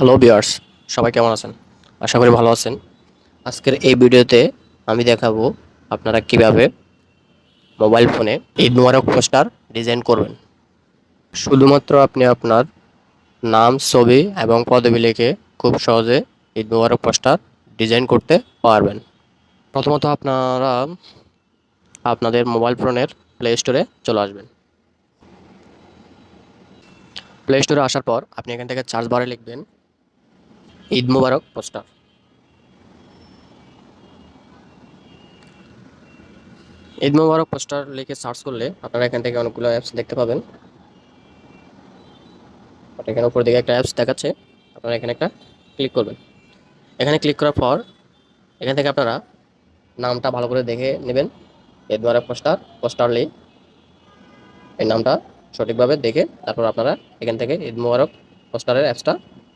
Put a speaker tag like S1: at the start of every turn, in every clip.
S1: Hello viewers, সবাই কেমন আছেন? আশা করি ভালো আছেন। আজকের এই ভিডিওতে আমি দেখাবো আপনারা কিভাবে মোবাইল ফোনে ঈদ মোবারক পোস্টার ডিজাইন করবেন। শুধুমাত্র আপনি আপনার নাম, ছবি এবং পদবি লিখে খুব সহজে ঈদ মোবারক পোস্টার ডিজাইন করতে পারবেন। প্রথমত আপনারা আপনাদের মোবাইল ফোনের প্লে স্টোরে চলে আসবেন। প্লে স্টোরে আসার পর আপনি এখান থেকে সার্চ বারে লিখবেন ঈদ মোবারক পোস্টার। ঈদ মোবারক পোস্টার লিখে সার্চ করলে আপনারা এখান থেকে অনেকগুলো অ্যাপস দেখতে পাবেন। এখানে উপর দিকে একটা অ্যাপস দেখাচ্ছে, আপনারা এখানে একটা ক্লিক করবেন। এখানে ক্লিক করার পর এখান থেকে আপনারা নামটা ভালো করে দেখে নেবেন। ঈদ মোবারক পোস্টারলি এই নামটা সঠিকভাবে দেখে তারপর আপনারা এখান থেকে ঈদ মোবারক পোস্টারের অ্যাপসটা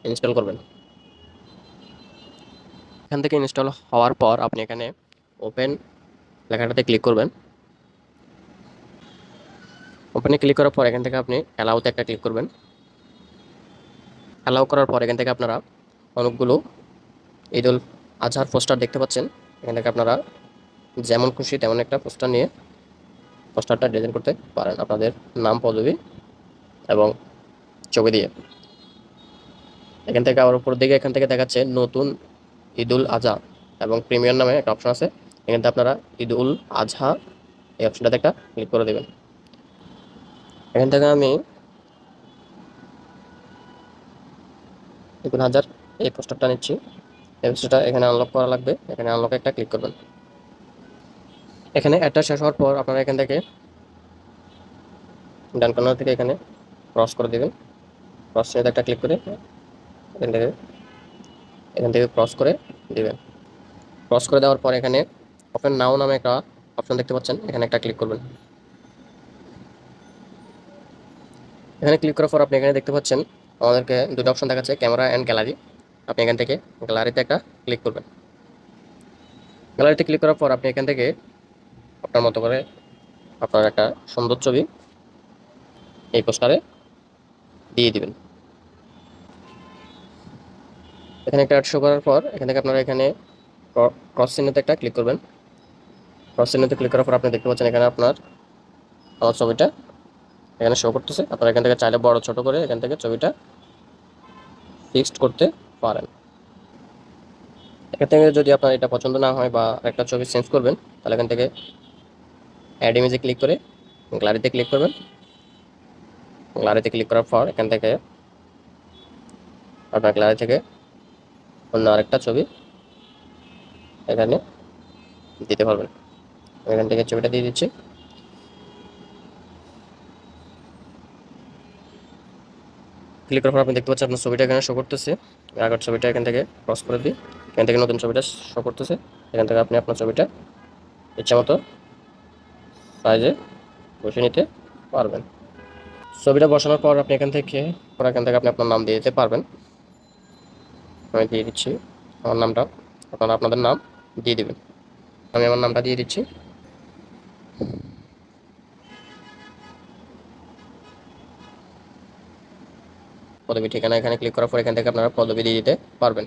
S1: ইনস্টল করবেন। এখান থেকে ইনস্টল হওয়ার পর আপনি এখানে ওপেন লেখাটাতে ক্লিক করবেন। ওপেনে ক্লিক করার পর এখান থেকে আপনি অ্যালাউতে একটা ক্লিক করবেন। অ্যালাউ করার পর এখান থেকে আপনারা অনেকগুলো ঈদ উল আজহার পোস্টার দেখতে পাচ্ছেন। এখান থেকে আপনারা যেমন খুশি তেমন একটা পোস্টার নিয়ে পোস্টারটা ডিজাইন করতে পারেন আপনাদের নাম, পদবি এবং ছবি দিয়ে। এখান থেকে আবার উপর দিকে এখান থেকে দেখাচ্ছে নতুন ঈদ উল আজহা এবং প্রিমিয়ার নামে একটা অপশন আছে। এখান থেকে আপনারা ঈদ উল আজহা এই অপশনটাতে একটা ক্লিক করে দেবেন। এখান থেকে আমি ঈদ উল আজহার এই পোস্টারটা নিচ্ছি। এই পোস্টারটা এখানে আনলক করা লাগবে। এখানে আনলকে একটা ক্লিক করবেন। এখানে অ্যাডটা শেষ হওয়ার পর আপনারা এখান থেকে ডান কর্নার থেকে এখানে ক্রস করে দেবেন। ক্রস চিহ্নতে একটা ক্লিক করে এখান থেকে ক্রস করে দেবেন। ক্রস করে দেওয়ার পর এখানে ওপেন নাও নামে একটা অপশন দেখতে পাচ্ছেন, এখানে একটা ক্লিক করবেন। এখানে ক্লিক করার পর আপনি এখানে দেখতে পাচ্ছেন আমাদেরকে দুটো অপশন দেখাচ্ছে, ক্যামেরা অ্যান্ড গ্যালারি। আপনি এখান থেকে গ্যালারিতে একটা ক্লিক করবেন। গ্যালারিতে ক্লিক করার পর আপনি এখান থেকে আপনার মতো করে আপনার একটা সুন্দর ছবি এই পোস্টারে দিয়ে দিবেন। এখানে একটা অ্যাড শো করার পর এখান থেকে আপনারা এখানে ক্রস চিহ্নতে একটা ক্লিক করবেন। ক্রস চিহ্নতে ক্লিক করার পর আপনি দেখতে পাচ্ছেন এখানে আপনার আমার ছবিটা এখানে শো করতেছে। আপনারা এখান থেকে চাইলে বড় ছোট করে এখান থেকে ছবিটা ফিক্সড করতে পারেন। এখান থেকে যদি আপনার এটা পছন্দ না হয় বা একটা ছবি চেঞ্জ করবেন তাহলে এখান থেকে অ্যাড ইমেজে ক্লিক করে গ্যালারিতে ক্লিক করবেন। গ্যালারিতে ক্লিক করার পর এখান থেকে আপনার গ্যালারি থেকে অন্য আরেকটা ছবি এখানে দিতে পারবেন। এখান থেকে ছবিটা দিয়ে দিচ্ছি। ক্লিক করার পর আপনি দেখতে পাচ্ছেন আপনার ছবিটা এখানে শো করতেছে। আগের ছবিটা এখান থেকে ক্রস করে দিই, এখান থেকে নতুন ছবিটা শো করতেছে। এখান থেকে আপনি আপনার ছবিটা ইচ্ছা মতো সাইজে বসে নিতে পারবেন। ছবিটা বসানোর পর আপনি এখান থেকে আপনি আপনার নাম দিয়ে দিতে পারবেন। আমি দিয়ে দিচ্ছি আমার নামটা, আপনারা আপনাদের নাম দিয়ে দেবেন। আমি আমার নামটা দিয়ে দিচ্ছি। পদবি ঠিকানা এখানে ক্লিক করার পর এখান থেকে আপনারা পদবি দিয়ে দিতে পারবেন।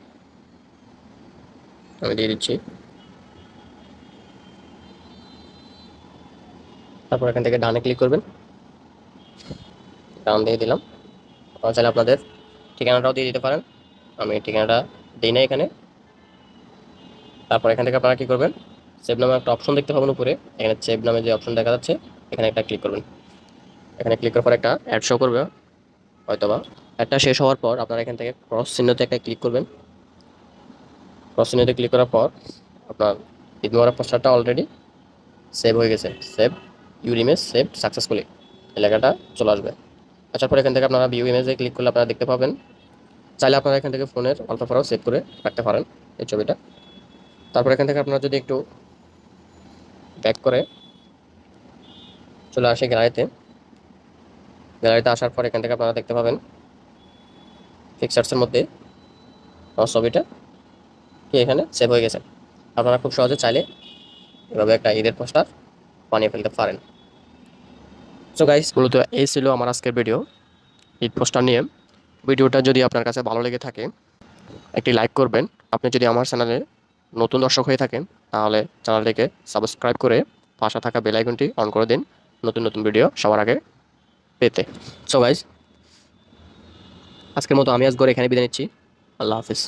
S1: আমি দিয়ে দিচ্ছি। তারপর এখান থেকে ডানে ক্লিক করবেন। ডান দিয়ে দিলাম। আপনারা চাইলে আপনাদের ঠিকানাটাও দিয়ে দিতে পারেন। আমি ঠিকানাটা দিই না এখানে। তারপর এখান থেকে আপনারা কী করবেন, সেভ নামে একটা অপশন দেখতে পাবেন উপরে। এখানে সেভ নামে যে অপশন দেখা যাচ্ছে এখানে একটা ক্লিক করবেন। এখানে ক্লিক করার পর একটা অ্যাড শো করবে হয়তোবা। অ্যাডটা শেষ হওয়ার পর আপনারা এখান থেকে ক্রস চিহ্নতে একটা ক্লিক করবেন। ক্রস চিহ্নতে ক্লিক করার পর আপনার ঈদ মোবারক পোস্টারটা অলরেডি সেভ হয়ে গেছে। Save your image saved successfully এই লেখাটা চলে আসবে। আসার পর এখান থেকে আপনারা ভিউ ইমেজে ক্লিক করলে আপনারা দেখতে পাবেন। চাইলে আপনারা এখান থেকে ফোনের ওয়ালপেপারও সেভ করে রাখতে পারেন এই ছবিটা। তারপর এখান থেকে আপনারা যদি একটু ব্যাক করে চলে আসে গ্যালারিতে আসার পর এখান থেকে আপনারা দেখতে পাবেন পিকচার্সের মধ্যে আমার ছবিটা কি এখানে সেভ হয়ে গেছে। আপনারা খুব সহজে চাইলে এভাবে একটা ঈদের পোস্টার বানিয়ে ফেলতে পারেন। সো গাইস, মূলত এই ছিল আমার আজকের ভিডিও ঈদ পোস্টার নিয়ে। ভিডিওটা যদি আপনার কাছে ভালো লেগে থাকে একটি লাইক করবেন। আপনি যদি আমার চ্যানেলে নতুন দর্শক হয়ে থাকেন তাহলে চ্যানেলটিকে সাবস্ক্রাইব করে পাশে থাকা বেল আইকনটি অন করে দিন নতুন নতুন ভিডিও সবার আগে পেতে। সো গাইস, আজকের মতো আমি আজগর এখানে বিদায় নিচ্ছি। আল্লাহ হাফিজ।